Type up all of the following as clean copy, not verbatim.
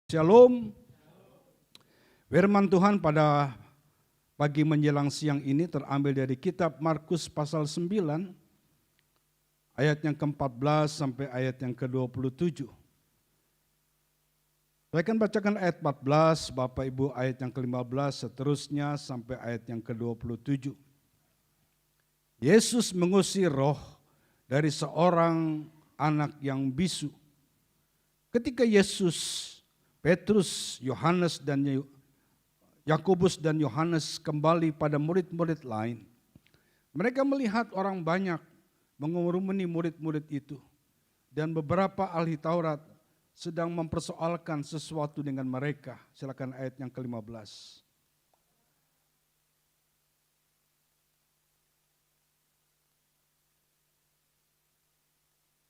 Shalom. Firman Tuhan pada pagi menjelang siang ini terambil dari kitab Markus pasal 9, ayat yang ke-14 sampai ayat yang ke-27. Saya akan bacakan ayat 14, Bapak Ibu ayat yang ke-15, seterusnya sampai ayat yang ke-27. Yesus mengusir roh dari seorang anak yang bisu. Ketika Yesus, Petrus, Yohanes dan Yakobus dan Yohanes kembali pada murid-murid lain, mereka melihat orang banyak mengurumuni murid-murid itu, dan beberapa ahli Taurat sedang mempersoalkan sesuatu dengan mereka. Silakan ayat yang ke-15.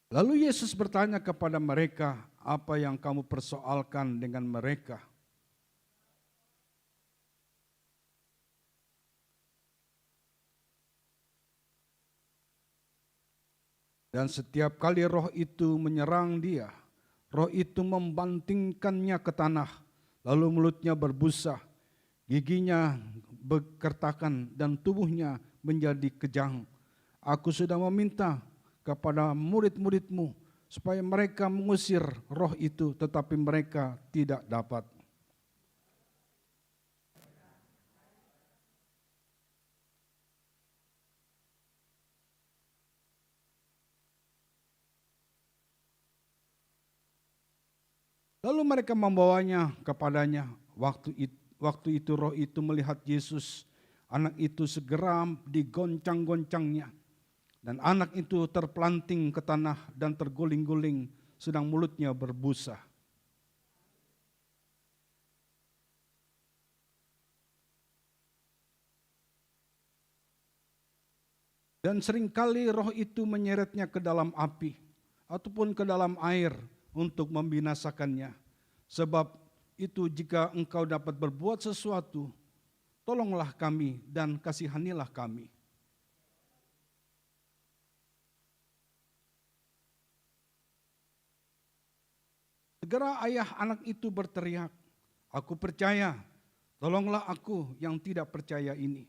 Lalu Yesus bertanya kepada mereka, apa yang kamu persoalkan dengan mereka? Dan setiap kali roh itu menyerang dia, roh itu membantingkannya ke tanah, lalu mulutnya berbusa, giginya berkertakan dan tubuhnya menjadi kejang. Aku sudah meminta kepada murid-muridmu supaya mereka mengusir roh itu, tetapi mereka tidak dapat. Lalu mereka membawanya kepadanya. Waktu itu roh itu melihat Yesus, anak itu segera digoncang-goncangnya. Dan anak itu terpelanting ke tanah dan terguling-guling, sedang mulutnya berbusa. Dan seringkali roh itu menyeretnya ke dalam api, ataupun ke dalam air untuk membinasakannya. Sebab itu jika engkau dapat berbuat sesuatu, tolonglah kami dan kasihanilah kami. Segera ayah anak itu berteriak, aku percaya, tolonglah aku yang tidak percaya ini.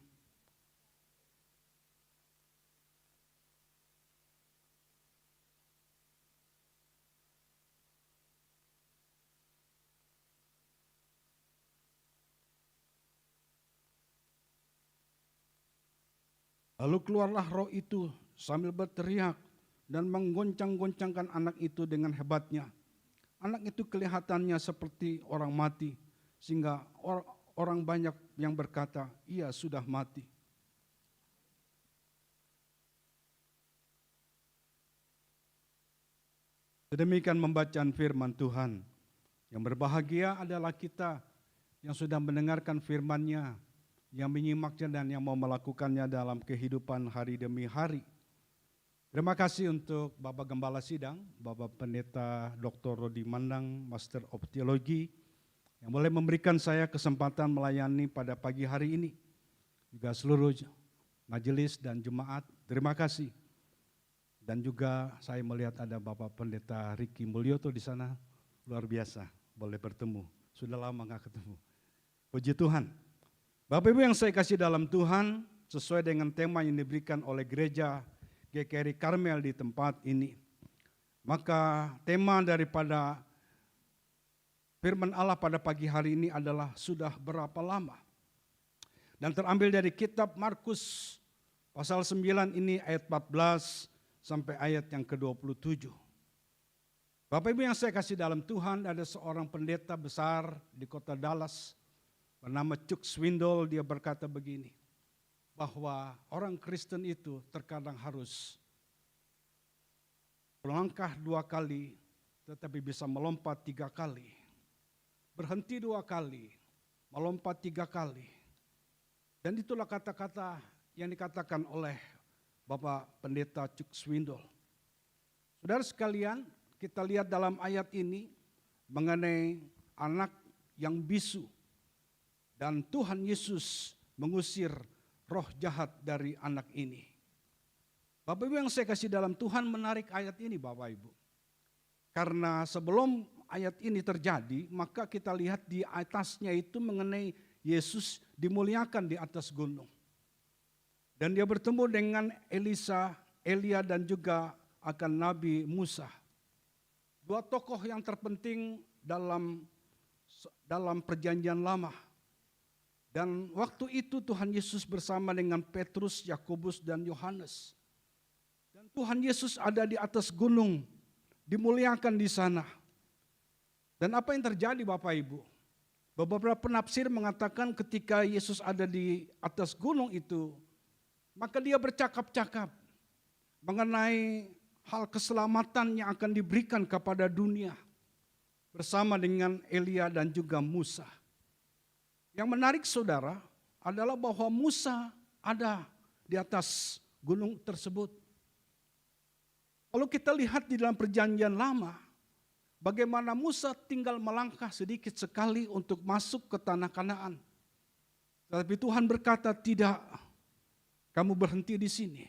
Lalu keluarlah roh itu sambil berteriak dan menggoncang-goncangkan anak itu dengan hebatnya. Anak itu kelihatannya seperti orang mati, sehingga orang banyak yang berkata, ia sudah mati. Sedemikian membacaan firman Tuhan. Yang berbahagia adalah kita yang sudah mendengarkan firman-Nya, yang menyimaknya dan yang mau melakukannya dalam kehidupan hari demi hari. Terima kasih untuk Bapak Gembala Sidang, Bapak Pendeta Dr. Rodi Mandang, Master of Theology, yang boleh memberikan saya kesempatan melayani pada pagi hari ini. Juga seluruh majelis dan jemaat, terima kasih. Dan juga saya melihat ada Bapak Pendeta Riki Mulyoto di sana, luar biasa, boleh bertemu. Sudah lama nggak ketemu. Puji Tuhan. Bapak Ibu yang saya kasih dalam Tuhan, sesuai dengan tema yang diberikan oleh gereja GKRI Karmel di tempat ini. Maka tema daripada firman Allah pada pagi hari ini adalah sudah berapa lama. Dan terambil dari kitab Markus pasal 9 ini ayat 14 sampai ayat yang ke-27. Bapak Ibu yang saya kasih dalam Tuhan, ada seorang pendeta besar di kota Dallas bernama Chuck Swindoll. Dia berkata begini, bahwa orang Kristen itu terkadang harus melangkah 2 kali, tetapi bisa melompat 3 kali. Berhenti 2 kali, melompat 3 kali. Dan itulah kata-kata yang dikatakan oleh Bapak Pendeta Chuck Swindoll. Saudara sekalian, kita lihat dalam ayat ini mengenai anak yang bisu. Dan Tuhan Yesus mengusir roh jahat dari anak ini. Bapak Ibu yang saya kasih dalam Tuhan, menarik ayat ini Bapak Ibu. Karena sebelum ayat ini terjadi, maka kita lihat di atasnya itu mengenai Yesus dimuliakan di atas gunung. Dan dia bertemu dengan Elia dan juga akan Nabi Musa. Dua tokoh yang terpenting dalam perjanjian lama. Dan waktu itu Tuhan Yesus bersama dengan Petrus, Yakobus, dan Yohanes. Dan Tuhan Yesus ada di atas gunung, dimuliakan di sana. Dan apa yang terjadi Bapak Ibu? Beberapa penafsir mengatakan ketika Yesus ada di atas gunung itu, maka dia bercakap-cakap mengenai hal keselamatan yang akan diberikan kepada dunia bersama dengan Elia dan juga Musa. Yang menarik saudara adalah bahwa Musa ada di atas gunung tersebut. Kalau kita lihat di dalam perjanjian lama, bagaimana Musa tinggal melangkah sedikit sekali untuk masuk ke tanah Kanaan. Tetapi Tuhan berkata, tidak, kamu berhenti di sini.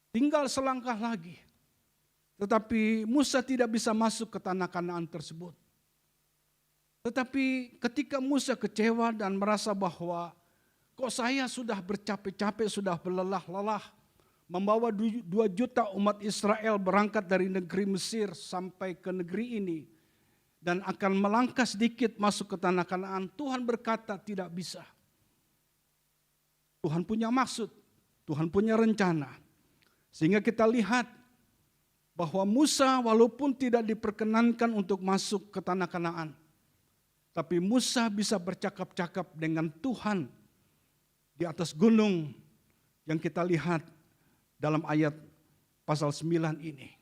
Tinggal selangkah lagi. Tetapi Musa tidak bisa masuk ke tanah Kanaan tersebut. Tetapi ketika Musa kecewa dan merasa bahwa kok saya sudah bercapek-capek, sudah berlelah-lelah, membawa 2 juta umat Israel berangkat dari negeri Mesir sampai ke negeri ini, dan akan melangkah sedikit masuk ke tanah Kanaan, Tuhan berkata tidak bisa. Tuhan punya maksud, Tuhan punya rencana. Sehingga kita lihat bahwa Musa walaupun tidak diperkenankan untuk masuk ke tanah Kanaan, tapi Musa bisa bercakap-cakap dengan Tuhan di atas gunung yang kita lihat dalam ayat pasal 9 ini.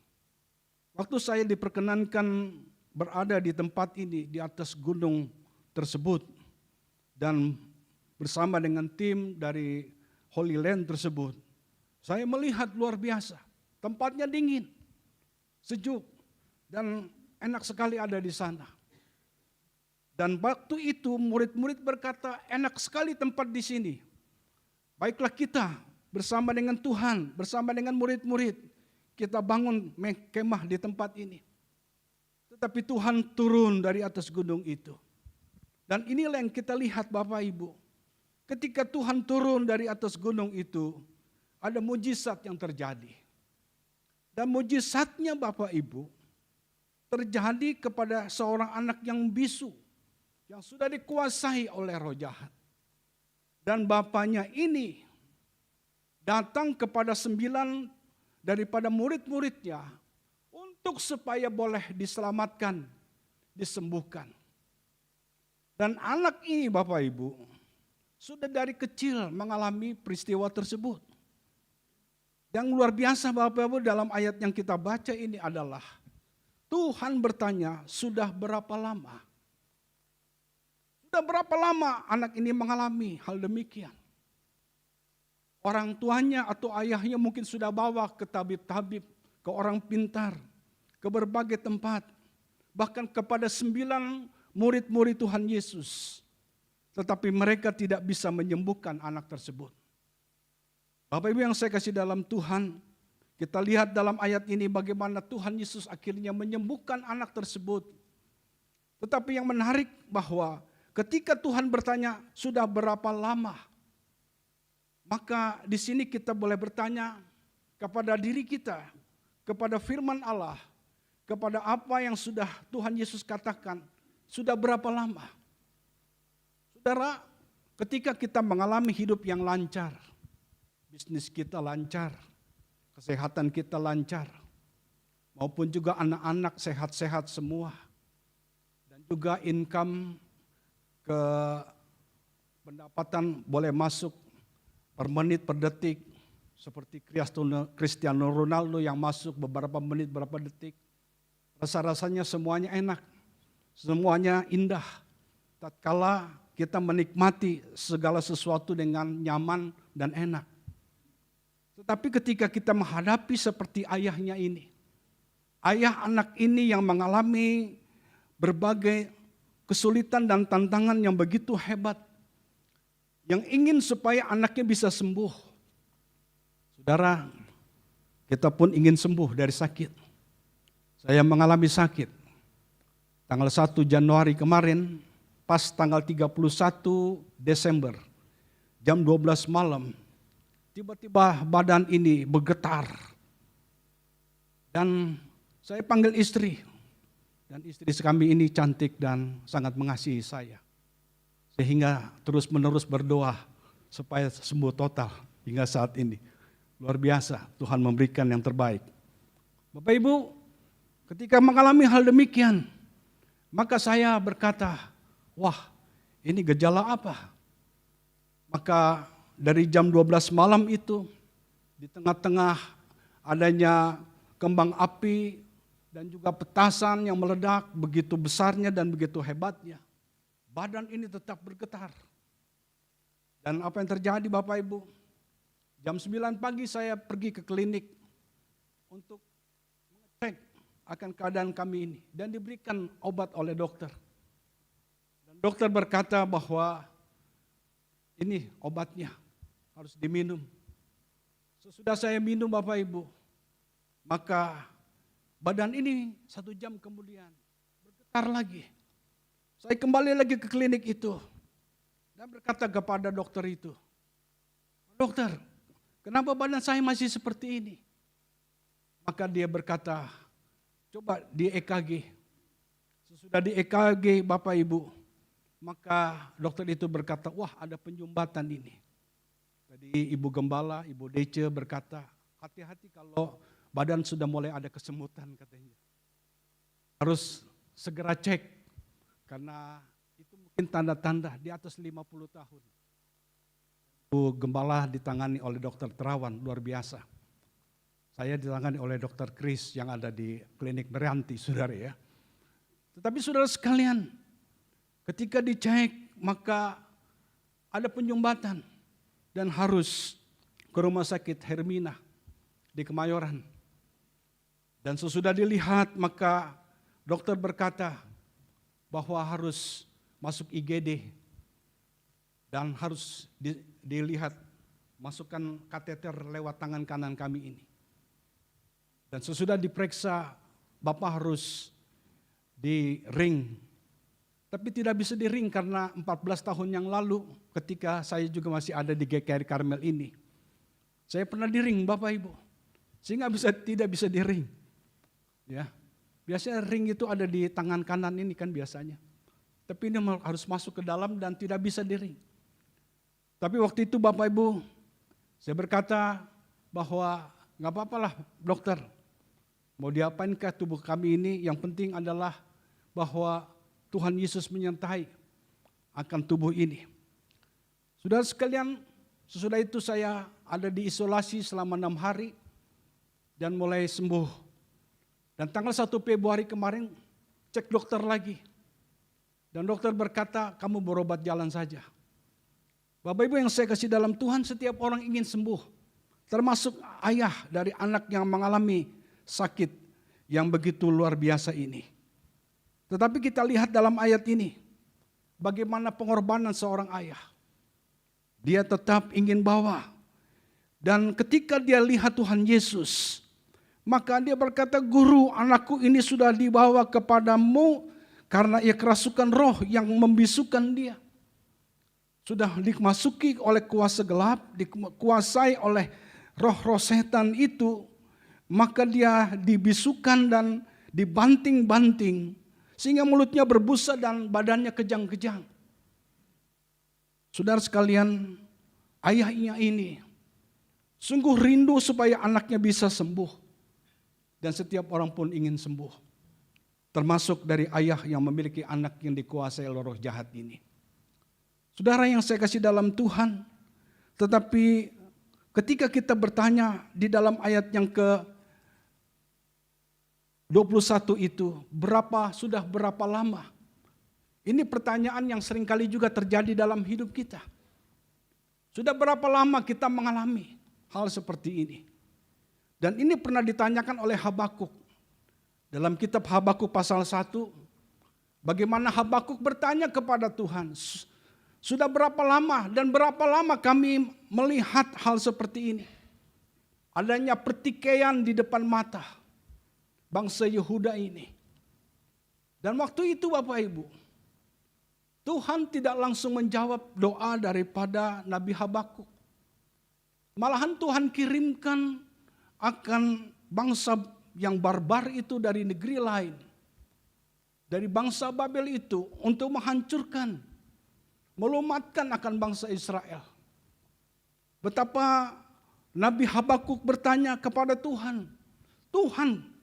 Waktu saya diperkenankan berada di tempat ini, di atas gunung tersebut, dan bersama dengan tim dari Holy Land tersebut, saya melihat luar biasa. Tempatnya dingin, sejuk, dan enak sekali ada di sana. Dan waktu itu murid-murid berkata, enak sekali tempat di sini. Baiklah kita bersama dengan Tuhan, bersama dengan murid-murid, kita bangun kemah di tempat ini. Tetapi Tuhan turun dari atas gunung itu. Dan inilah yang kita lihat Bapak Ibu. Ketika Tuhan turun dari atas gunung itu, ada mujizat yang terjadi. Dan mujizatnya Bapak Ibu, terjadi kepada seorang anak yang bisu, yang sudah dikuasai oleh roh jahat. Dan bapaknya ini datang kepada 9 daripada murid-muridnya untuk supaya boleh diselamatkan, disembuhkan. Dan anak ini Bapak Ibu sudah dari kecil mengalami peristiwa tersebut. Yang luar biasa Bapak Ibu dalam ayat yang kita baca ini adalah Tuhan bertanya, sudah berapa lama? Sudah berapa lama anak ini mengalami hal demikian? Orang tuanya atau ayahnya mungkin sudah bawa ke tabib-tabib, ke orang pintar, ke berbagai tempat. Bahkan kepada 9 murid-murid Tuhan Yesus. Tetapi mereka tidak bisa menyembuhkan anak tersebut. Bapak Ibu yang saya kasih dalam Tuhan, kita lihat dalam ayat ini bagaimana Tuhan Yesus akhirnya menyembuhkan anak tersebut. Tetapi yang menarik bahwa ketika Tuhan bertanya, sudah berapa lama? Maka di sini kita boleh bertanya kepada diri kita, kepada firman Allah, kepada apa yang sudah Tuhan Yesus katakan, sudah berapa lama? Saudara, ketika kita mengalami hidup yang lancar, bisnis kita lancar, kesehatan kita lancar, maupun juga anak-anak sehat-sehat semua, dan juga income ke pendapatan boleh masuk per menit per detik seperti Cristiano Ronaldo yang masuk beberapa menit beberapa detik. Rasa-rasanya semuanya enak, semuanya indah. Tatkala kita menikmati segala sesuatu dengan nyaman dan enak. Tetapi ketika kita menghadapi seperti ayahnya ini, ayah anak ini yang mengalami berbagai kesulitan dan tantangan yang begitu hebat, yang ingin supaya anaknya bisa sembuh. Saudara, kita pun ingin sembuh dari sakit. Saya mengalami sakit. tanggal 1 Januari kemarin, pas tanggal 31 Desember, jam 12 malam, tiba-tiba badan ini bergetar. Dan saya panggil istri, dan istri kami ini cantik dan sangat mengasihi saya. Sehingga terus-menerus berdoa supaya sembuh total hingga saat ini. Luar biasa, Tuhan memberikan yang terbaik. Bapak Ibu, ketika mengalami hal demikian, maka saya berkata, wah, ini gejala apa? Maka dari jam 12 malam itu, di tengah-tengah adanya kembang api dan juga petasan yang meledak begitu besarnya dan begitu hebatnya, badan ini tetap bergetar. Dan apa yang terjadi Bapak Ibu? Jam 9 pagi saya pergi ke klinik untuk mengecek akan keadaan kami ini. Dan diberikan obat oleh dokter. Dan dokter berkata bahwa ini obatnya harus diminum. Sesudah saya minum Bapak Ibu, maka badan ini 1 jam kemudian bergetar lagi. Saya kembali lagi ke klinik itu dan berkata kepada dokter itu, dokter, kenapa badan saya masih seperti ini? Maka dia berkata, coba di EKG. Sesudah di EKG Bapak Ibu, maka dokter itu berkata, wah ada penyumbatan ini. Jadi Ibu Gembala, Ibu Dece berkata, hati-hati kalau badan sudah mulai ada kesemutan katanya. Harus segera cek, karena itu mungkin tanda-tanda di atas 50 tahun. Ibu Gembala ditangani oleh dokter Terawan, luar biasa. Saya ditangani oleh dokter Kris yang ada di klinik Beranti, saudara ya. Tetapi saudara sekalian, ketika dicek maka ada penyumbatan dan harus ke rumah sakit Hermina di Kemayoran. Dan sesudah dilihat maka dokter berkata bahwa harus masuk IGD dan harus dilihat masukkan kateter lewat tangan kanan kami ini. Dan sesudah diperiksa, Bapak harus di ring. Tapi tidak bisa di ring karena 14 tahun yang lalu ketika saya juga masih ada di GKR Karmel ini. Saya pernah di ring Bapak Ibu. Sehingga tidak bisa di ring. Ya. Biasanya ring itu ada di tangan kanan ini kan biasanya. Tapi ini harus masuk ke dalam dan tidak bisa di ring. Tapi waktu itu Bapak Ibu, saya berkata bahwa nggak apa-apalah dokter. Mau diapainkah tubuh kami ini, yang penting adalah bahwa Tuhan Yesus menyertai akan tubuh ini. Saudara sekalian, sesudah itu saya ada di isolasi selama 6 hari dan mulai sembuh. Dan tanggal 1 Februari kemarin cek dokter lagi. Dan dokter berkata, kamu berobat jalan saja. Bapak Ibu yang saya kasih dalam Tuhan, setiap orang ingin sembuh. Termasuk ayah dari anak yang mengalami sakit yang begitu luar biasa ini. Tetapi kita lihat dalam ayat ini, bagaimana pengorbanan seorang ayah. Dia tetap ingin bawa. Dan ketika dia lihat Tuhan Yesus, maka dia berkata, Guru, anakku ini sudah dibawa kepadamu karena ia kerasukan roh yang membisukan dia. Sudah dimasuki oleh kuasa gelap, dikuasai oleh roh-roh setan itu, maka dia dibisukan dan dibanting-banting, sehingga mulutnya berbusa dan badannya kejang-kejang. Saudara sekalian, ayahnya ini sungguh rindu supaya anaknya bisa sembuh. Dan setiap orang pun ingin sembuh. Termasuk dari ayah yang memiliki anak yang dikuasai oleh roh jahat ini. Saudara yang saya kasih dalam Tuhan, tetapi ketika kita bertanya di dalam ayat yang ke-21 itu, sudah berapa lama? Ini pertanyaan yang seringkali juga terjadi dalam hidup kita. Sudah berapa lama kita mengalami hal seperti ini? Dan ini pernah ditanyakan oleh Habakuk. Dalam kitab Habakuk pasal 1, bagaimana Habakuk bertanya kepada Tuhan, sudah berapa lama dan berapa lama kami melihat hal seperti ini? Adanya pertikaian di depan mata bangsa Yehuda ini. Dan waktu itu Bapak Ibu, Tuhan tidak langsung menjawab doa daripada Nabi Habakuk. Malahan Tuhan kirimkan akan bangsa yang barbar itu dari negeri lain. Dari bangsa Babel itu untuk menghancurkan, melumatkan akan bangsa Israel. Betapa Nabi Habakuk bertanya kepada Tuhan, Tuhan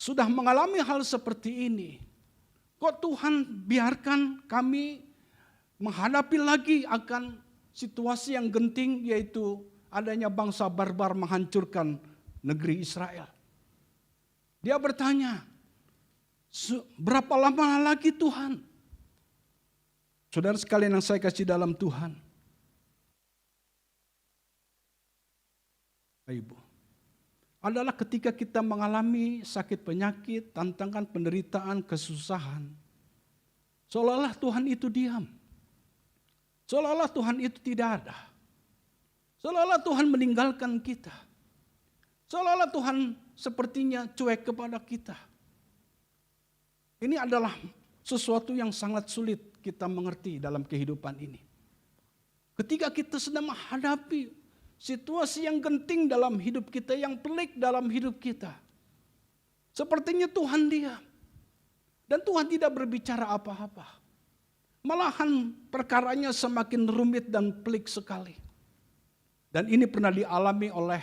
sudah mengalami hal seperti ini. Kok Tuhan biarkan kami menghadapi lagi akan situasi yang genting, yaitu adanya bangsa barbar menghancurkan negeri Israel. Dia bertanya, berapa lama lagi Tuhan? Saudara sekalian yang saya kasih dalam Tuhan. Ibu, adalah ketika kita mengalami sakit penyakit, tantangan penderitaan, kesusahan. Seolah-olah Tuhan itu diam. Seolah-olah Tuhan itu tidak ada. Seolah-olah Tuhan meninggalkan kita. Seolah-olah Tuhan sepertinya cuek kepada kita. Ini adalah sesuatu yang sangat sulit kita mengerti dalam kehidupan ini. Ketika kita sedang menghadapi situasi yang genting dalam hidup kita, yang pelik dalam hidup kita. Sepertinya Tuhan diam. Dan Tuhan tidak berbicara apa-apa. Malahan perkaranya semakin rumit dan pelik sekali. Dan ini pernah dialami oleh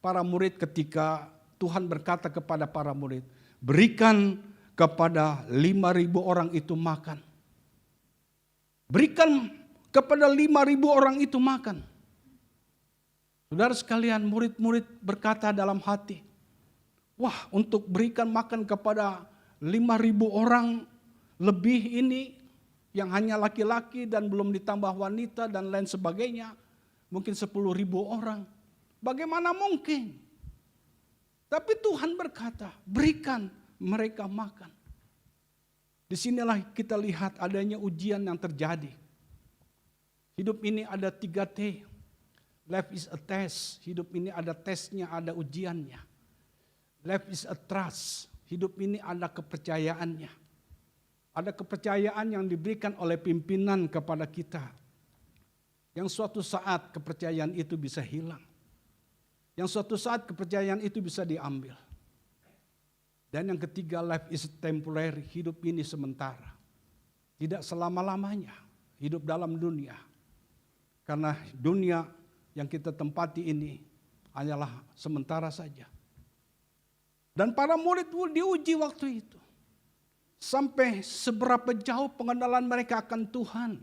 para murid ketika Tuhan berkata kepada para murid, berikan kepada 5.000 orang itu makan. Berikan kepada 5.000 orang itu makan. Saudara sekalian, murid-murid berkata dalam hati, wah, untuk berikan makan kepada 5.000 orang lebih ini, yang hanya laki-laki dan belum ditambah wanita dan lain sebagainya, mungkin 10.000 orang. Bagaimana mungkin? Tapi Tuhan berkata, berikan mereka makan. Disinilah kita lihat adanya ujian yang terjadi. Hidup ini ada 3T. Life is a test. Hidup ini ada tesnya, ada ujiannya. Life is a trust. Hidup ini ada kepercayaannya. Ada kepercayaan yang diberikan oleh pimpinan kepada kita. Yang suatu saat kepercayaan itu bisa hilang. Yang suatu saat kepercayaan itu bisa diambil. Dan yang ketiga, life is temporary. Hidup ini sementara. Tidak selama-lamanya hidup dalam dunia. Karena dunia yang kita tempati ini hanyalah sementara saja. Dan para murid diuji waktu itu. Sampai seberapa jauh pengenalan mereka akan Tuhan.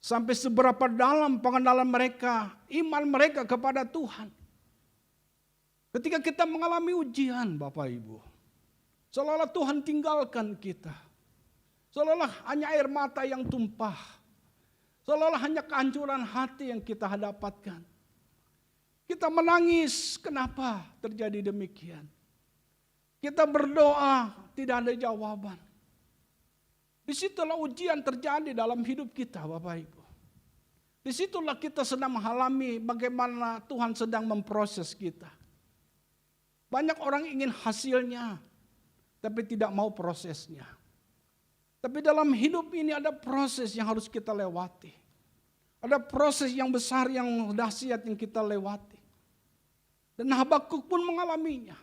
Sampai seberapa dalam pengenalan mereka, iman mereka kepada Tuhan. Ketika kita mengalami ujian Bapak Ibu, seolah-olah Tuhan tinggalkan kita. Seolah-olah hanya air mata yang tumpah. Seolah-olah hanya kehancuran hati yang kita dapatkan. Kita menangis, kenapa terjadi demikian? Kita berdoa, tidak ada jawaban. Disitulah ujian terjadi dalam hidup kita Bapak Ibu. Disitulah kita sedang mengalami bagaimana Tuhan sedang memproses kita. Banyak orang ingin hasilnya, tapi tidak mau prosesnya. Tapi dalam hidup ini ada proses yang harus kita lewati. Ada proses yang besar, yang dahsyat yang kita lewati. Dan Habakuk pun mengalaminya.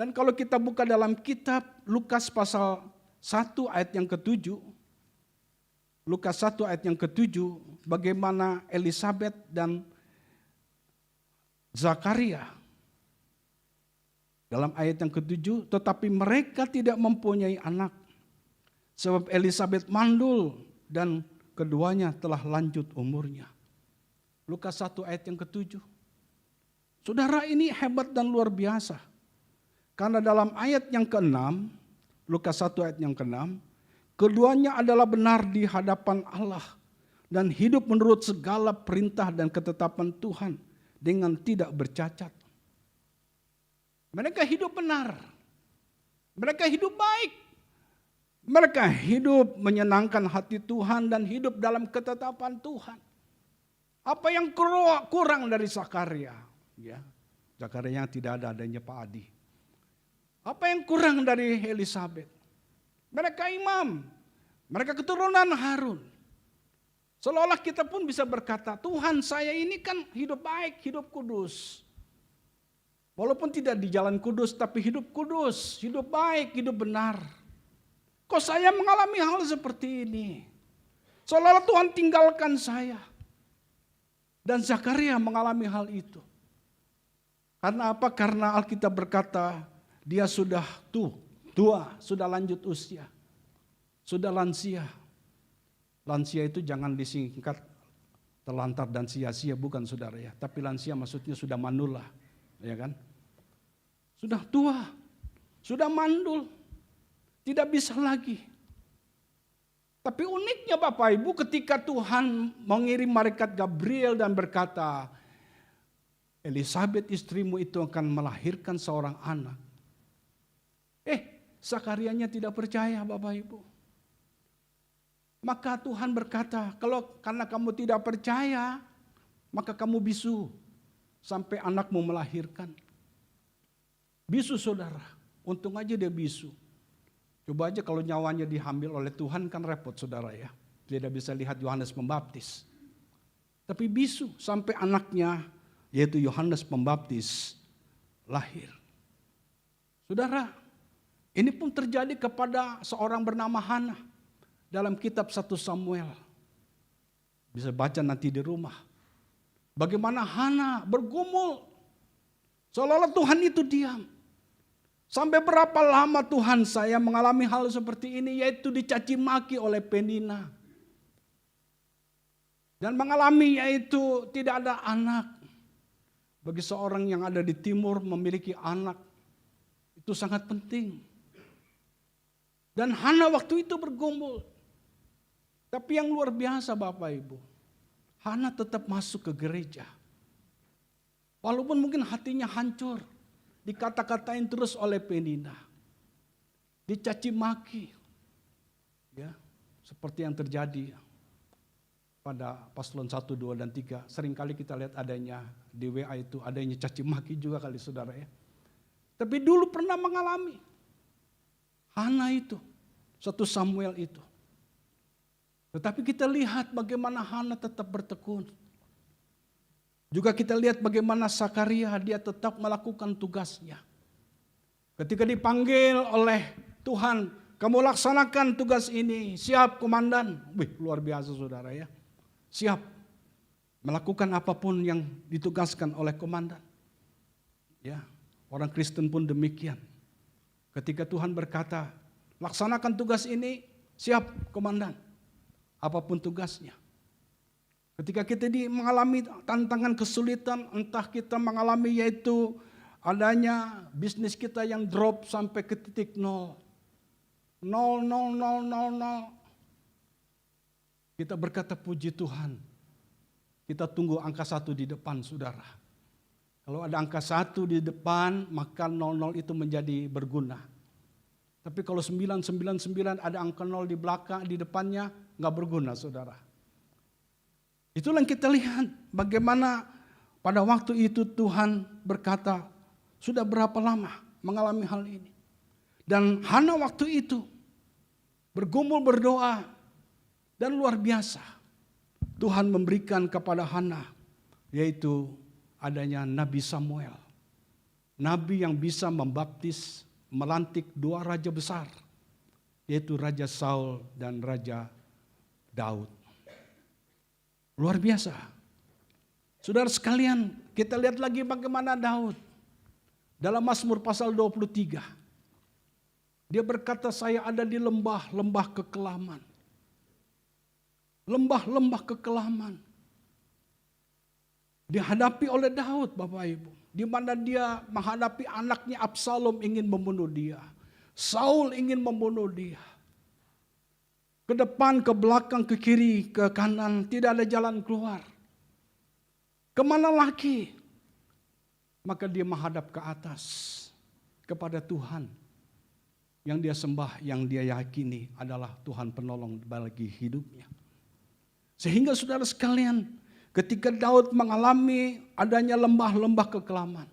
Dan kalau kita buka dalam kitab Lukas pasal 1 ayat yang ke-7. Lukas 1 ayat yang ke-7. Bagaimana Elisabet dan Zakaria. Dalam ayat yang ke-7. Tetapi mereka tidak mempunyai anak. Sebab Elisabet mandul dan keduanya telah lanjut umurnya. Lukas 1 ayat yang ke-7. Saudara, ini hebat dan luar biasa. Karena dalam ayat yang ke-6, Lukas 1 ayat yang ke-6, keduanya adalah benar di hadapan Allah dan hidup menurut segala perintah dan ketetapan Tuhan dengan tidak bercacat. Mereka hidup benar. Mereka hidup baik. Mereka hidup menyenangkan hati Tuhan dan hidup dalam ketetapan Tuhan. Apa yang kurang dari Zakaria? Ya, Zakaria tidak ada adanya Pak Adi. Apa yang kurang dari Elisabet? Mereka imam, mereka keturunan Harun. Seolah-olah kita pun bisa berkata, Tuhan saya ini kan hidup baik, hidup kudus. Walaupun tidak di jalan kudus, tapi hidup kudus, hidup baik, hidup benar. Kok saya mengalami hal seperti ini? Seolah-olah Tuhan tinggalkan saya. Dan Zakaria mengalami hal itu. Karena apa? Karena Alkitab berkata, dia sudah tua, sudah lanjut usia. Sudah lansia. Lansia itu jangan disingkat terlantar dan sia-sia, bukan saudara ya. Tapi lansia maksudnya sudah manula, ya kan? Sudah tua, sudah mandul, tidak bisa lagi. Tapi uniknya Bapak Ibu, ketika Tuhan mengirim malaikat Gabriel dan berkata, Elisabet istrimu itu akan melahirkan seorang anak. Zakarianya tidak percaya Bapak Ibu. Maka Tuhan berkata, karena kamu tidak percaya, maka kamu bisu sampai anakmu melahirkan. Bisu saudara, untung aja dia bisu. Coba aja kalau nyawanya diambil oleh Tuhan kan repot saudara ya. Tidak bisa lihat Yohanes Pembaptis. Tapi bisu sampai anaknya yaitu Yohanes Pembaptis lahir. Saudara, ini pun terjadi kepada seorang bernama Hana. Dalam kitab 1 Samuel. Bisa baca nanti di rumah. Bagaimana Hana bergumul. Seolah-olah Tuhan itu diam. Sampai berapa lama Tuhan saya mengalami hal seperti ini. Yaitu dicaci maki oleh Penina. Dan mengalami yaitu tidak ada anak. Bagi seorang yang ada di timur memiliki anak. Itu sangat penting. Dan Hana waktu itu bergumul. Tapi yang luar biasa Bapak Ibu, Hana tetap masuk ke gereja. Walaupun mungkin hatinya hancur, dikata-katain terus oleh Penina. Dicaci maki. Ya, seperti yang terjadi pada paslon 1, 2, dan 3. Seringkali kita lihat adanya di WA itu, adanya caci maki juga kali saudara ya. Tapi dulu pernah mengalami. Hana itu, 1 Samuel itu. Tetapi kita lihat bagaimana Hana tetap bertekun. Juga kita lihat bagaimana Zakaria dia tetap melakukan tugasnya. Ketika dipanggil oleh Tuhan, kamu laksanakan tugas ini, siap komandan. Wih, luar biasa saudara ya. Siap melakukan apapun yang ditugaskan oleh komandan. Ya, orang Kristen pun demikian. Ketika Tuhan berkata, laksanakan tugas ini, siap komandan. Apapun tugasnya. Ketika kita mengalami tantangan kesulitan, entah kita mengalami yaitu adanya bisnis kita yang drop sampai ke titik 0. 0, 0, 0, 0, 0. Kita berkata puji Tuhan. Kita tunggu angka 1 di depan saudara. Kalau ada angka 1 di depan, maka 00 itu menjadi berguna. Tapi kalau 999 ada angka 0 di belakang, di depannya, nggak berguna saudara. Itulah yang kita lihat bagaimana pada waktu itu Tuhan berkata, sudah berapa lama mengalami hal ini. Dan Hana waktu itu bergumul berdoa dan luar biasa. Tuhan memberikan kepada Hana yaitu adanya Nabi Samuel. Nabi yang bisa membaptis, melantik 2 raja besar. Yaitu Raja Saul dan Raja Daud. Luar biasa. Saudara sekalian, kita lihat lagi bagaimana Daud. Dalam Mazmur pasal 23. Dia berkata, saya ada di lembah-lembah kekelaman. Lembah-lembah kekelaman. Dihadapi oleh Daud Bapak Ibu. Di mana dia menghadapi anaknya Absalom ingin membunuh dia. Saul ingin membunuh dia. Ke depan, ke belakang, ke kiri, ke kanan. Tidak ada jalan keluar. Kemana lagi? Maka dia menghadap ke atas. Kepada Tuhan. Yang dia sembah, yang dia yakini adalah Tuhan penolong bagi hidupnya. Sehingga saudara sekalian, ketika Daud mengalami adanya lembah-lembah kekelaman.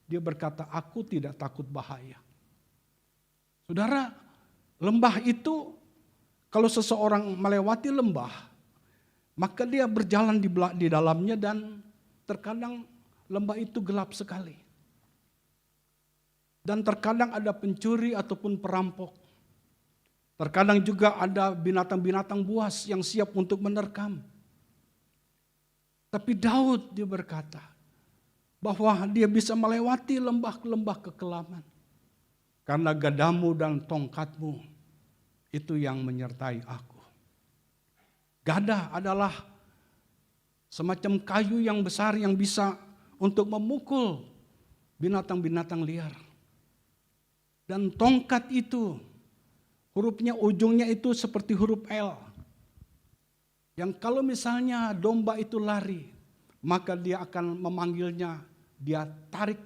Dia berkata, aku tidak takut bahaya. Saudara, Lembah itu, kalau seseorang melewati lembah, maka dia berjalan di dalamnya dan terkadang lembah itu gelap sekali. Dan terkadang ada pencuri ataupun perampok. Terkadang juga ada binatang-binatang buas yang siap untuk menerkam. Tapi Daud dia berkata bahwa dia bisa melewati lembah-lembah kekelaman. Karena gadamu dan tongkatmu itu yang menyertai aku. Gada adalah semacam kayu yang besar yang bisa untuk memukul binatang-binatang liar. Dan tongkat itu, hurufnya ujungnya itu seperti huruf L. Yang kalau misalnya domba itu lari, maka dia akan memanggilnya, dia tarik,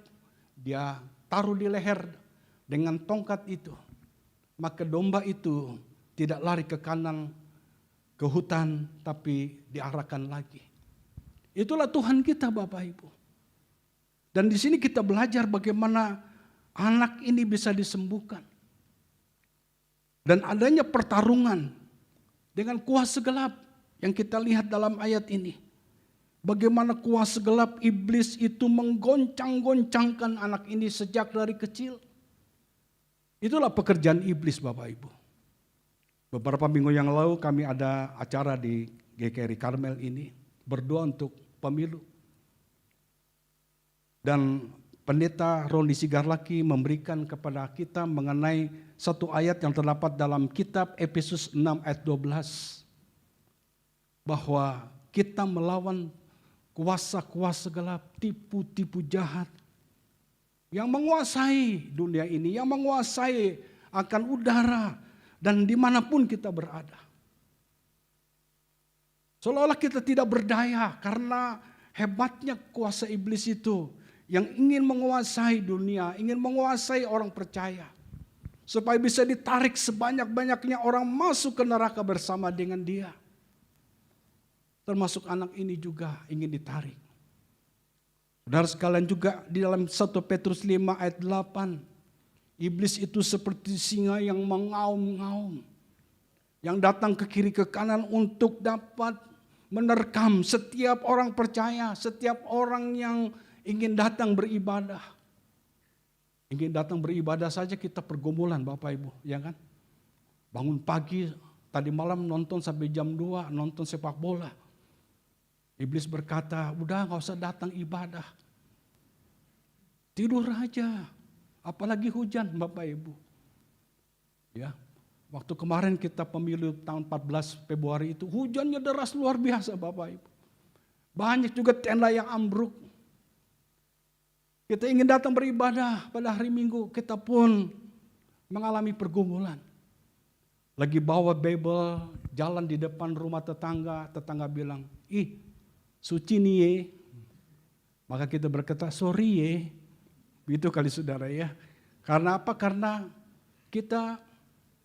dia taruh di leher dengan tongkat itu. Maka domba itu tidak lari ke kanan, ke hutan, tapi diarahkan lagi. Itulah Tuhan kita Bapak Ibu. Dan di sini kita belajar bagaimana anak ini bisa disembuhkan. Dan adanya pertarungan dengan kuasa gelap yang kita lihat dalam ayat ini. Bagaimana kuasa gelap iblis itu menggoncang-goncangkan anak ini sejak dari kecil. Itulah pekerjaan iblis Bapak Ibu. Beberapa minggu yang lalu kami ada acara di GKRI Karmel ini. Berdoa untuk pemilu. Dan Pendeta Roni Sigarlaki memberikan kepada kita mengenai satu ayat yang terdapat dalam kitab Efesus 6 ayat 12. Bahwa kita melawan kuasa-kuasa gelap, tipu-tipu jahat yang menguasai dunia ini, yang menguasai akan udara dan dimanapun kita berada. Seolah-olah kita tidak berdaya karena hebatnya kuasa iblis itu yang ingin menguasai dunia, ingin menguasai orang percaya. Supaya bisa ditarik sebanyak-banyaknya orang masuk ke neraka bersama dengan dia. Termasuk anak ini juga ingin ditarik. Saudara sekalian juga di dalam 1 Petrus 5 ayat 8. Iblis itu seperti singa yang mengaum-ngaum. Yang datang ke kiri ke kanan untuk dapat menerkam setiap orang percaya. Setiap orang yang ingin datang beribadah. Ingin datang beribadah saja kita pergumulan Bapak Ibu. Ya kan? Bangun pagi, tadi malam nonton sampai jam 2, nonton sepak bola. Iblis berkata, udah gak usah datang ibadah. Tidur aja. Apalagi hujan Bapak Ibu. Ya, waktu kemarin kita pemilu tahun 14 Februari itu hujannya deras luar biasa Bapak Ibu. Banyak juga tenda yang ambruk. Kita ingin datang beribadah pada hari Minggu, kita pun mengalami pergumulan. Lagi bawa Bible, jalan di depan rumah tetangga, tetangga bilang, ih suci nih ye. Maka kita berkata, sorry ye. Itu kali saudara ya. Karena apa? Karena kita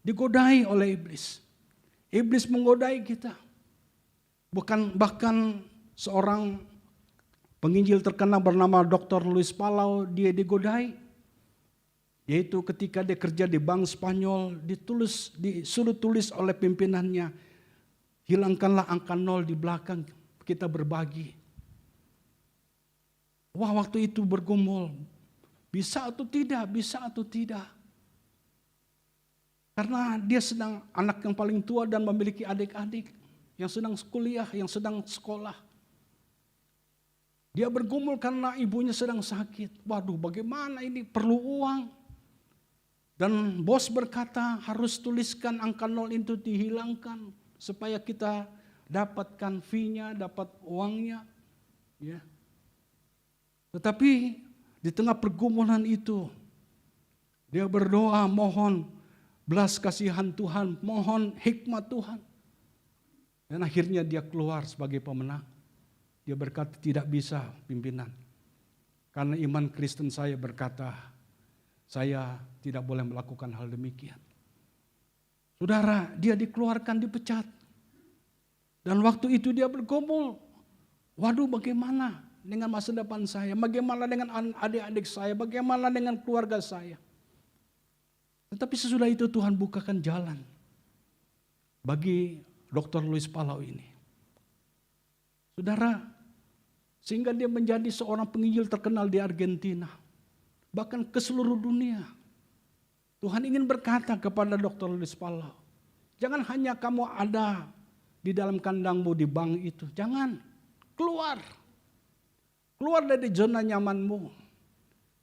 digodai oleh iblis. Iblis menggodai kita. Bahkan seorang penginjil terkenal bernama Dr. Luis Palau, dia digodai. Yaitu ketika dia kerja di bank Spanyol, disuruh tulis oleh pimpinannya, hilangkanlah angka 0 di belakang. Kita berbagi. Wah, waktu itu bergumul. Bisa atau tidak, bisa atau tidak. Karena dia sedang anak yang paling tua dan memiliki adik-adik yang sedang kuliah, yang sedang sekolah. Dia bergumul karena ibunya sedang sakit. Waduh, bagaimana ini, perlu uang. Dan bos berkata harus tuliskan angka 0 itu dihilangkan supaya kita dapatkan fee-nya, dapat uangnya. Ya. Tetapi di tengah pergumulan itu, dia berdoa mohon belas kasihan Tuhan, mohon hikmat Tuhan. Dan akhirnya dia keluar sebagai pemenang. Dia berkata tidak bisa pimpinan. Karena iman Kristen saya berkata, saya tidak boleh melakukan hal demikian. Saudara, dia dikeluarkan, dipecat. Dan waktu itu dia bergumul, waduh bagaimana dengan masa depan saya, bagaimana dengan adik-adik saya, bagaimana dengan keluarga saya. Tetapi sesudah itu Tuhan bukakan jalan bagi Dr. Luis Palau ini. Saudara, sehingga dia menjadi seorang penginjil terkenal di Argentina, bahkan ke seluruh dunia. Tuhan ingin berkata kepada Dr. Luis Palau, jangan hanya kamu ada di dalam kandangmu di bank itu, jangan, keluar. Keluar dari zona nyamanmu,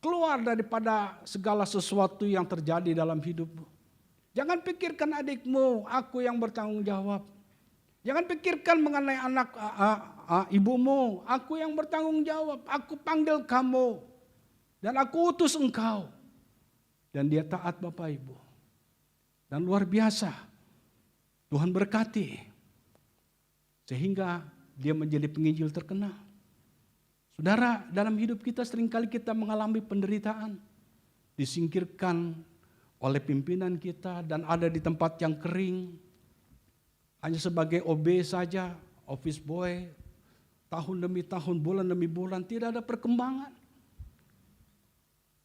keluar daripada segala sesuatu yang terjadi dalam hidupmu. Jangan pikirkan adikmu, aku yang bertanggung jawab. Jangan pikirkan mengenai anak ibumu, aku yang bertanggung jawab. Aku panggil kamu dan aku utus engkau. Dan dia taat Bapak Ibu. Dan luar biasa, Tuhan berkati. Sehingga dia menjadi penginjil terkenal. Saudara, dalam hidup kita seringkali kita mengalami penderitaan. Disingkirkan oleh pimpinan kita dan ada di tempat yang kering. Hanya sebagai OB saja, office boy, tahun demi tahun, bulan demi bulan, tidak ada perkembangan.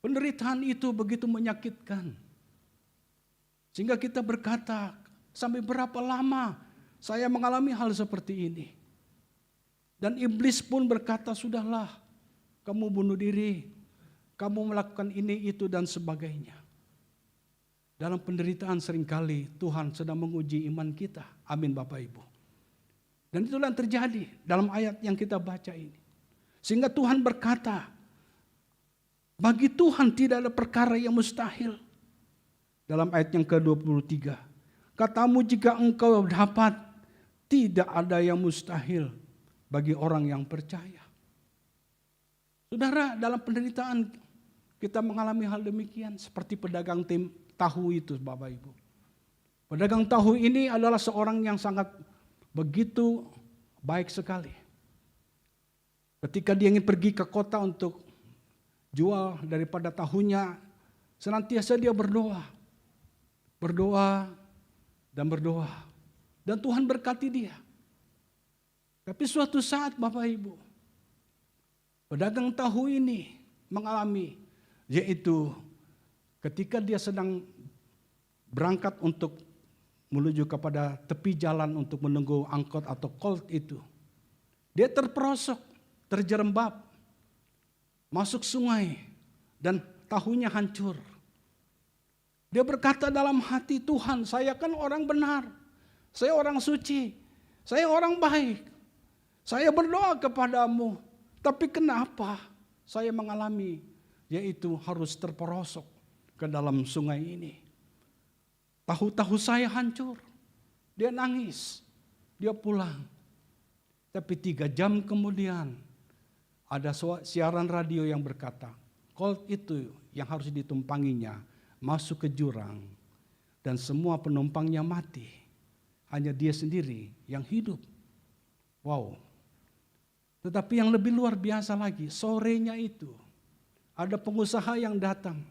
Penderitaan itu begitu menyakitkan. Sehingga kita berkata, sampai berapa lama saya mengalami hal seperti ini. Dan iblis pun berkata, sudahlah, kamu bunuh diri, kamu melakukan ini, itu, dan sebagainya. Dalam penderitaan seringkali Tuhan sedang menguji iman kita. Amin Bapak Ibu. Dan itulah yang terjadi dalam ayat yang kita baca ini. Sehingga Tuhan berkata, bagi Tuhan tidak ada perkara yang mustahil. Dalam ayat yang ke-23. Katamu jika engkau dapat, tidak ada yang mustahil bagi orang yang percaya. Saudara, dalam penderitaan kita mengalami hal demikian. Seperti pedagang tahu itu Bapak Ibu. Pedagang tahu ini adalah seorang yang sangat begitu baik sekali. Ketika dia ingin pergi ke kota untuk jual daripada tahunya, senantiasa dia berdoa. Berdoa dan berdoa. Dan Tuhan berkati dia. Tapi suatu saat Bapak Ibu, pedagang tahu ini mengalami, yaitu ketika dia sedang berangkat untuk menuju kepada tepi jalan untuk menunggu angkot atau colt itu. Dia terperosok, terjerembab, masuk sungai dan tahunya hancur. Dia berkata dalam hati, Tuhan, saya kan orang benar, saya orang suci, saya orang baik, saya berdoa kepadamu, tapi kenapa saya mengalami, yaitu harus terperosok ke dalam sungai ini. Tahu-tahu saya hancur. Dia nangis. Dia pulang. Tapi 3 jam kemudian ada siaran radio yang berkata, colt itu yang harus ditumpanginya masuk ke jurang dan semua penumpangnya mati. Hanya dia sendiri yang hidup. Wow. Tetapi yang lebih luar biasa lagi, sorenya itu ada pengusaha yang datang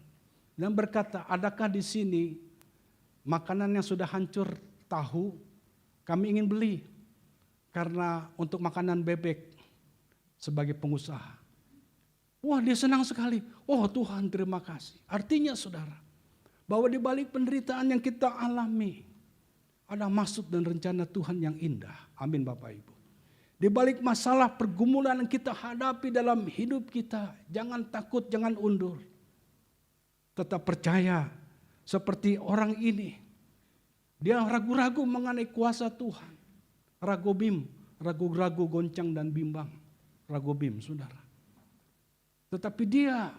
dan berkata, adakah di sini makanan yang sudah hancur tahu, kami ingin beli karena untuk makanan bebek sebagai pengusaha. Wah, dia senang sekali. Oh Tuhan, terima kasih. Artinya saudara, bahwa di balik penderitaan yang kita alami, ada maksud dan rencana Tuhan yang indah. Amin Bapak Ibu. Di balik masalah pergumulan yang kita hadapi dalam hidup kita, jangan takut, jangan undur. Tetap percaya. Seperti orang ini, dia ragu-ragu mengenai kuasa Tuhan. Ragu-ragu goncang dan bimbang. Ragu-bim, saudara. Tetapi dia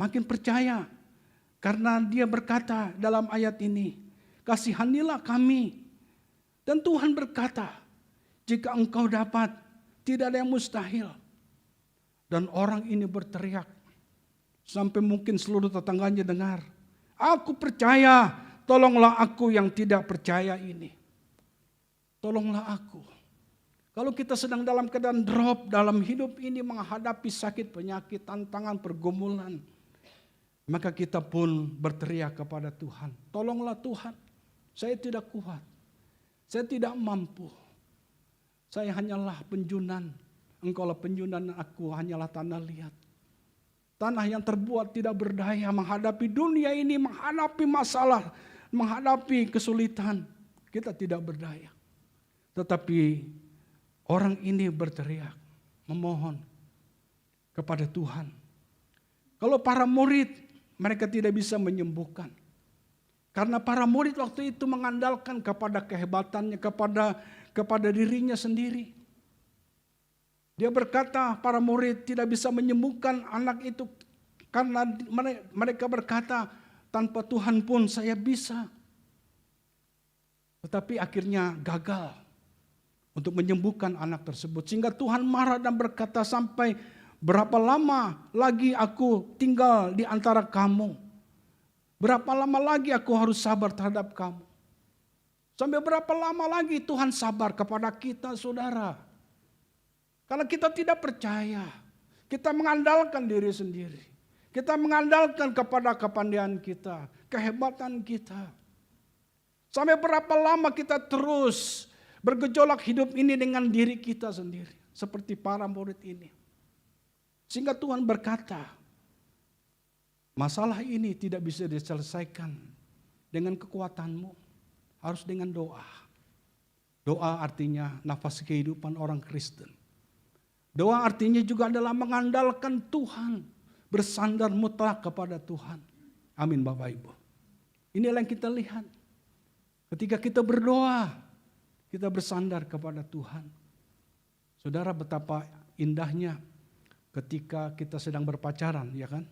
makin percaya karena dia berkata dalam ayat ini, kasihanilah kami. Dan Tuhan berkata, jika engkau dapat, tidak ada yang mustahil. Dan orang ini berteriak, sampai mungkin seluruh tetangganya dengar, aku percaya, tolonglah aku yang tidak percaya ini. Tolonglah aku. Kalau kita sedang dalam keadaan drop dalam hidup ini menghadapi sakit, penyakit, tantangan, pergumulan, maka kita pun berteriak kepada Tuhan. Tolonglah Tuhan, saya tidak kuat, saya tidak mampu. Saya hanyalah penjunan, engkaulah penjunan, aku hanyalah tanah liat. Tanah yang terbuat tidak berdaya menghadapi dunia ini, menghadapi masalah, menghadapi kesulitan. Kita tidak berdaya. Tetapi orang ini berteriak, memohon kepada Tuhan. Kalau para murid, mereka tidak bisa menyembuhkan. Karena para murid waktu itu mengandalkan kepada kehebatannya, kepada dirinya sendiri. Dia berkata, para murid tidak bisa menyembuhkan anak itu karena mereka berkata, tanpa Tuhan pun saya bisa. Tetapi akhirnya gagal untuk menyembuhkan anak tersebut. Sehingga Tuhan marah dan berkata, sampai berapa lama lagi aku tinggal di antara kamu? Berapa lama lagi aku harus sabar terhadap kamu? Sampai berapa lama lagi Tuhan sabar kepada kita, saudara? Kalau kita tidak percaya, kita mengandalkan diri sendiri. Kita mengandalkan kepada kepandaian kita, kehebatan kita. Sampai berapa lama kita terus bergejolak hidup ini dengan diri kita sendiri. Seperti para murid ini. Sehingga Tuhan berkata, masalah ini tidak bisa diselesaikan dengan kekuatanmu. Harus dengan doa. Doa artinya nafas kehidupan orang Kristen. Doa artinya juga adalah mengandalkan Tuhan. Bersandar mutlak kepada Tuhan. Amin Bapak Ibu. Inilah yang kita lihat. Ketika kita berdoa, kita bersandar kepada Tuhan. Saudara, betapa indahnya ketika kita sedang berpacaran, ya kan?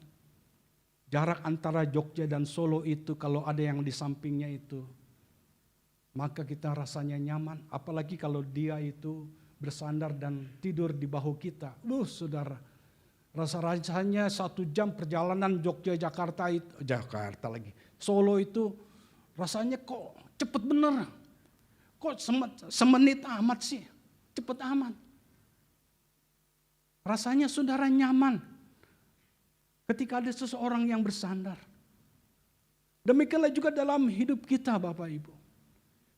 Jarak antara Jogja dan Solo itu kalau ada yang di sampingnya itu, maka kita rasanya nyaman. Apalagi kalau dia itu bersandar dan tidur di bahu kita. Saudara, rasa-rasanya 1 jam perjalanan Jogja-Jakarta itu, Jakarta lagi, Solo itu rasanya kok cepet bener. Kok semenit amat sih, cepet amat. Rasanya saudara nyaman ketika ada seseorang yang bersandar. Demikianlah juga dalam hidup kita Bapak Ibu.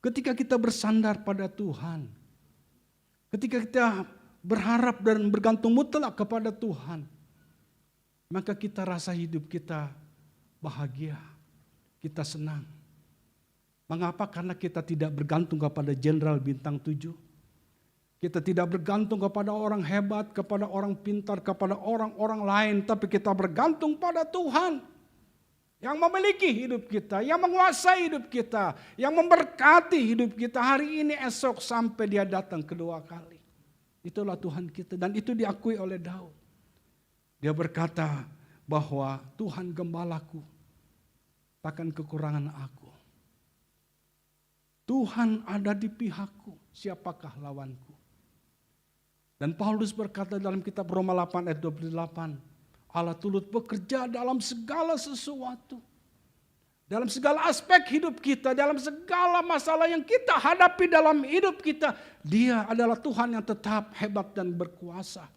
Ketika kita bersandar pada Tuhan. Ketika kita berharap dan bergantung mutlak kepada Tuhan. Maka kita rasa hidup kita bahagia. Kita senang. Mengapa? Karena kita tidak bergantung kepada jenderal bintang 7. Kita tidak bergantung kepada orang hebat, kepada orang pintar, kepada orang-orang lain. Tapi kita bergantung pada Tuhan. Yang memiliki hidup kita, yang menguasai hidup kita. Yang memberkati hidup kita hari ini, esok, sampai dia datang kedua kali. Itulah Tuhan kita dan itu diakui oleh Daud. Dia berkata bahwa Tuhan gembalaku, takkan kekurangan aku. Tuhan ada di pihakku, siapakah lawanku? Dan Paulus berkata dalam kitab Roma 8 ayat 28, Allah turut bekerja dalam segala sesuatu. Dalam segala aspek hidup kita, dalam segala masalah yang kita hadapi dalam hidup kita. Dia adalah Tuhan yang tetap hebat dan berkuasa.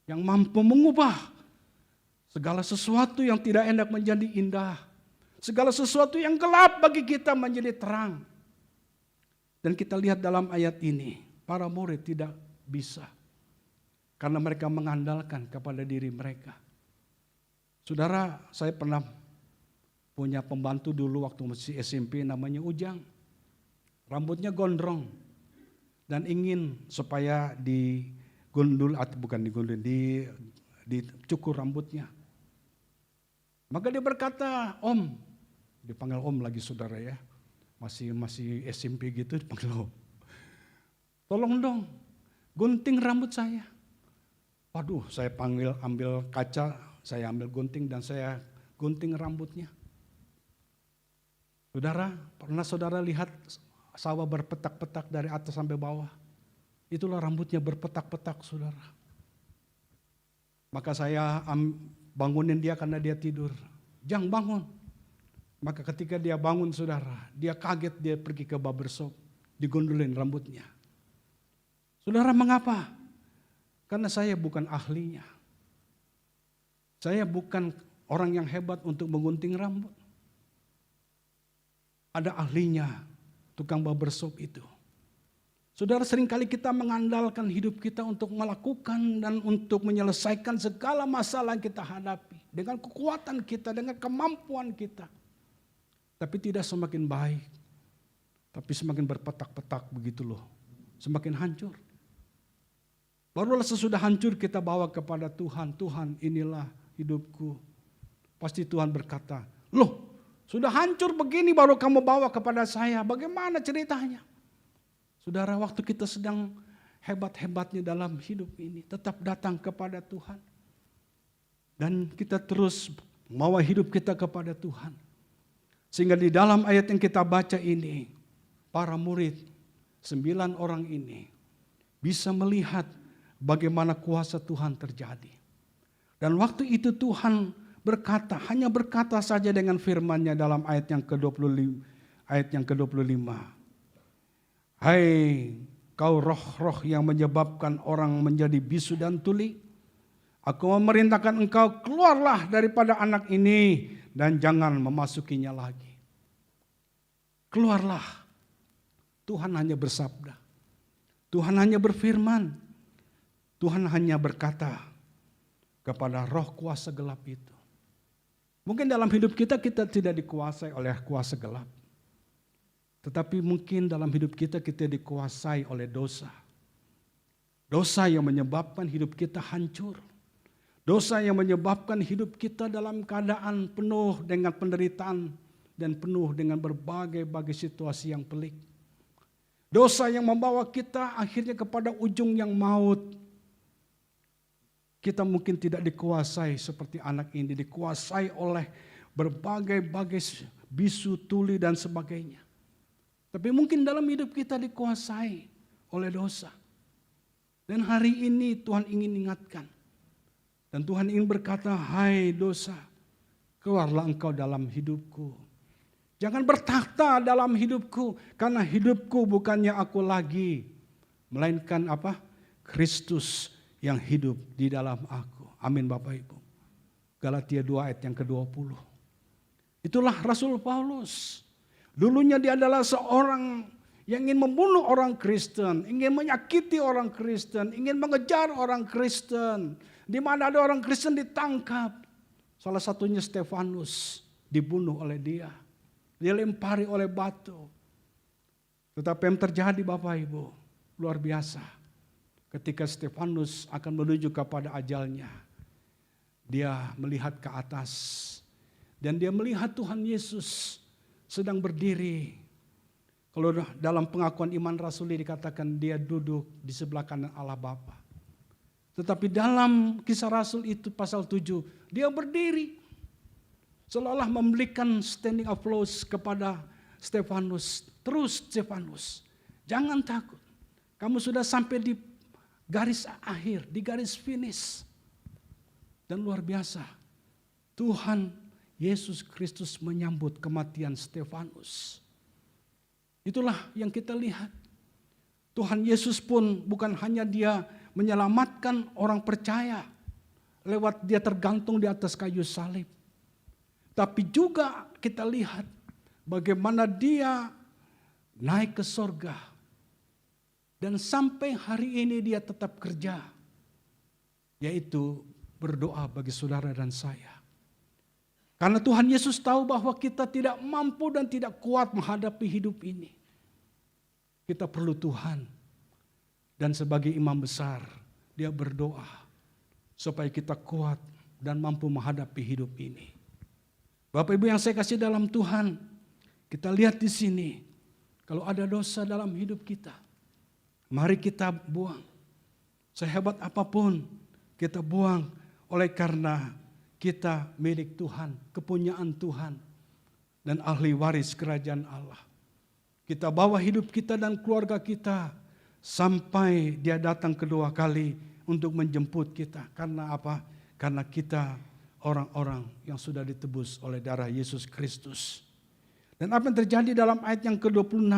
Yang mampu mengubah segala sesuatu yang tidak enak menjadi indah. Segala sesuatu yang gelap bagi kita menjadi terang. Dan kita lihat dalam ayat ini, para murid tidak bisa. Karena mereka mengandalkan kepada diri mereka. Saudara, saya pernah punya pembantu dulu waktu masih SMP namanya Ujang. Rambutnya gondrong. Dan ingin supaya digundul, atau bukan digundul, dicukur rambutnya. Maka dia berkata, Om, dipanggil Om lagi saudara ya. Masih SMP gitu dipanggil Om. Tolong dong, gunting rambut saya. Waduh, saya ambil kaca, saya ambil gunting dan saya gunting rambutnya. Saudara, pernah saudara lihat sawah berpetak-petak dari atas sampai bawah? Itulah rambutnya berpetak-petak, saudara. Maka saya bangunin dia karena dia tidur. Jangan bangun. Maka ketika dia bangun, saudara, dia kaget, dia pergi ke barbershop, digondolin rambutnya. Saudara, mengapa? Karena saya bukan ahlinya. Saya bukan orang yang hebat untuk menggunting rambut. Ada ahlinya, tukang barbershop itu. Saudara, seringkali kita mengandalkan hidup kita untuk melakukan dan untuk menyelesaikan segala masalah yang kita hadapi. Dengan kekuatan kita, dengan kemampuan kita. Tapi tidak semakin baik. Tapi semakin berpetak-petak begitu loh. Semakin hancur. Barulah sesudah hancur kita bawa kepada Tuhan. Tuhan, inilah hidupku. Pasti Tuhan berkata, loh sudah hancur begini baru kamu bawa kepada saya. Bagaimana ceritanya? Saudara, waktu kita sedang hebat-hebatnya dalam hidup ini, tetap datang kepada Tuhan. Dan kita terus membawa hidup kita kepada Tuhan. Sehingga di dalam ayat yang kita baca ini, para murid, 9 orang ini, bisa melihat bagaimana kuasa Tuhan terjadi. Dan waktu itu Tuhan berkata, hanya berkata saja dengan firman-Nya dalam ayat yang ke-25. Hai kau roh-roh yang menyebabkan orang menjadi bisu dan tuli. Aku memerintahkan engkau keluarlah daripada anak ini dan jangan memasukinya lagi. Keluarlah. Tuhan hanya bersabda. Tuhan hanya berfirman. Tuhan hanya berkata kepada roh kuasa gelap itu. Mungkin dalam hidup kita tidak dikuasai oleh kuasa gelap. Tetapi mungkin dalam hidup kita dikuasai oleh dosa. Dosa yang menyebabkan hidup kita hancur. Dosa yang menyebabkan hidup kita dalam keadaan penuh dengan penderitaan dan penuh dengan berbagai situasi yang pelik. Dosa yang membawa kita akhirnya kepada ujung yang maut. Kita mungkin tidak dikuasai seperti anak ini, dikuasai oleh berbagai bisu, tuli dan sebagainya. Tapi mungkin dalam hidup kita dikuasai oleh dosa. Dan hari ini Tuhan ingin ingatkan. Dan Tuhan ingin berkata, hai dosa, keluarlah engkau dalam hidupku. Jangan bertakhta dalam hidupku, karena hidupku bukannya aku lagi. Melainkan apa? Kristus yang hidup di dalam aku. Amin Bapak Ibu. Galatia 2 ayat yang ke-20. Itulah Rasul Paulus. Dulunya dia adalah seorang yang ingin membunuh orang Kristen, ingin menyakiti orang Kristen, ingin mengejar orang Kristen. Di mana ada orang Kristen ditangkap. Salah satunya Stefanus dibunuh oleh dia. Dilempari oleh batu. Tetapi yang terjadi Bapak Ibu, luar biasa. Ketika Stefanus akan menuju kepada ajalnya, dia melihat ke atas. Dan dia melihat Tuhan Yesus sedang berdiri. Kalau dalam pengakuan iman rasuli dikatakan dia duduk di sebelah kanan Allah Bapa. Tetapi dalam Kisah Rasul itu pasal 7, dia berdiri. Seolah-olah memberikan standing applause kepada Stefanus. Terus Stefanus, jangan takut. Kamu sudah sampai di garis akhir, di garis finish. Dan luar biasa, Tuhan Yesus Kristus menyambut kematian Stefanus. Itulah yang kita lihat. Tuhan Yesus pun bukan hanya dia menyelamatkan orang percaya lewat dia tergantung di atas kayu salib. Tapi juga kita lihat bagaimana dia naik ke sorga. Dan sampai hari ini dia tetap kerja. Yaitu berdoa bagi saudara dan saya. Karena Tuhan Yesus tahu bahwa kita tidak mampu dan tidak kuat menghadapi hidup ini. Kita perlu Tuhan. Dan sebagai imam besar, dia berdoa supaya kita kuat dan mampu menghadapi hidup ini. Bapak Ibu yang saya kasih dalam Tuhan, kita lihat di sini, kalau ada dosa dalam hidup kita, mari kita buang. Sehebat apapun kita buang oleh karena kita milik Tuhan, kepunyaan Tuhan, dan ahli waris kerajaan Allah. Kita bawa hidup kita dan keluarga kita sampai dia datang kedua kali untuk menjemput kita. Karena apa? Karena kita orang-orang yang sudah ditebus oleh darah Yesus Kristus. Dan apa yang terjadi dalam ayat yang ke-26?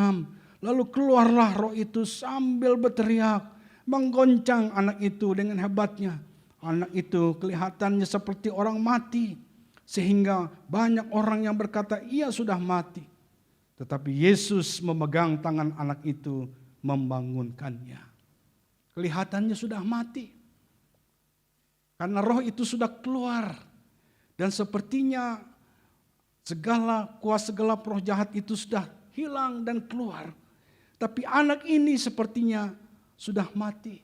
Lalu keluarlah roh itu sambil berteriak, menggoncang anak itu dengan hebatnya. Anak itu kelihatannya seperti orang mati. Sehingga banyak orang yang berkata ia sudah mati. Tetapi Yesus memegang tangan anak itu membangunkannya. Kelihatannya sudah mati. Karena roh itu sudah keluar. Dan sepertinya segala kuasa gelap roh jahat itu sudah hilang dan keluar. Tapi anak ini sepertinya sudah mati.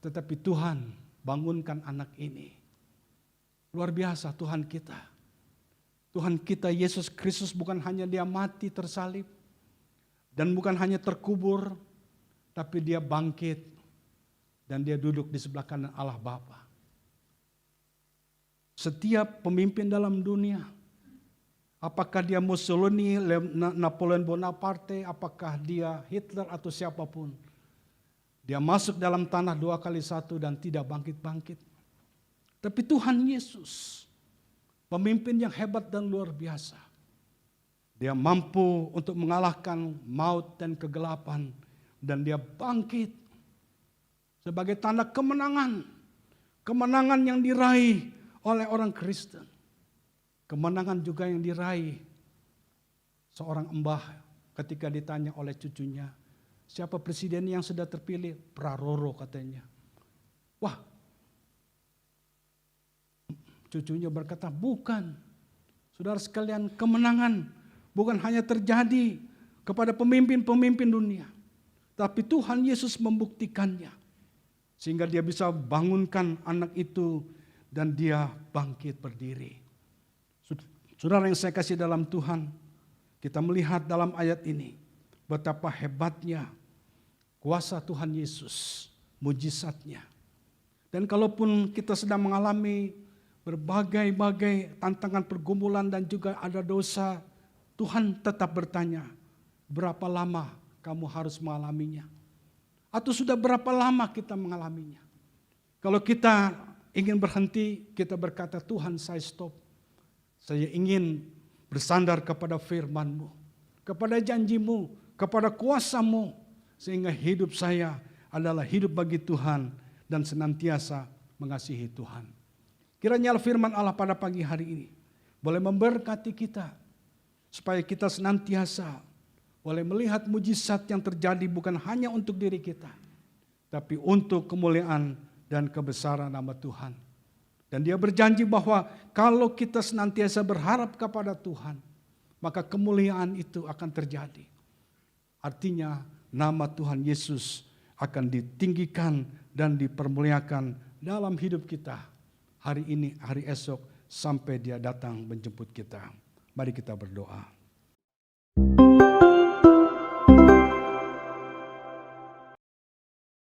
Tetapi Tuhan bangunkan anak ini. Luar biasa Tuhan kita. Tuhan kita Yesus Kristus bukan hanya dia mati tersalib. Dan bukan hanya terkubur. Tapi dia bangkit. Dan dia duduk di sebelah kanan Allah Bapa. Setiap pemimpin dalam dunia. Apakah dia Mussolini, Napoleon Bonaparte, apakah dia Hitler atau siapapun. Dia masuk dalam tanah 2 kali 1 dan tidak bangkit-bangkit. Tapi Tuhan Yesus, pemimpin yang hebat dan luar biasa. Dia mampu untuk mengalahkan maut dan kegelapan. Dan dia bangkit sebagai tanda kemenangan. Kemenangan yang diraih oleh orang Kristen. Kemenangan juga yang diraih seorang embah ketika ditanya oleh cucunya, siapa presiden yang sudah terpilih? Praroro katanya. Wah, cucunya berkata, bukan. Saudara sekalian, kemenangan bukan hanya terjadi kepada pemimpin-pemimpin dunia. Tapi Tuhan Yesus membuktikannya. Sehingga dia bisa bangunkan anak itu dan dia bangkit berdiri. Saudara yang saya kasih dalam Tuhan, kita melihat dalam ayat ini betapa hebatnya kuasa Tuhan Yesus, mujizatnya. Dan kalaupun kita sedang mengalami berbagai-bagai tantangan pergumulan dan juga ada dosa, Tuhan tetap bertanya, berapa lama kamu harus mengalaminya? Atau sudah berapa lama kita mengalaminya? Kalau kita ingin berhenti, kita berkata, Tuhan saya stop. Saya ingin bersandar kepada firman-Mu, kepada janji-Mu, kepada kuasa-Mu. Sehingga hidup saya adalah hidup bagi Tuhan dan senantiasa mengasihi Tuhan. Kiranya firman Allah pada pagi hari ini boleh memberkati kita. Supaya kita senantiasa boleh melihat mujizat yang terjadi bukan hanya untuk diri kita. Tapi untuk kemuliaan dan kebesaran nama Tuhan. Dan dia berjanji bahwa kalau kita senantiasa berharap kepada Tuhan, maka kemuliaan itu akan terjadi. Artinya nama Tuhan Yesus akan ditinggikan dan dipermuliakan dalam hidup kita. Hari ini, hari esok, sampai dia datang menjemput kita. Mari kita berdoa.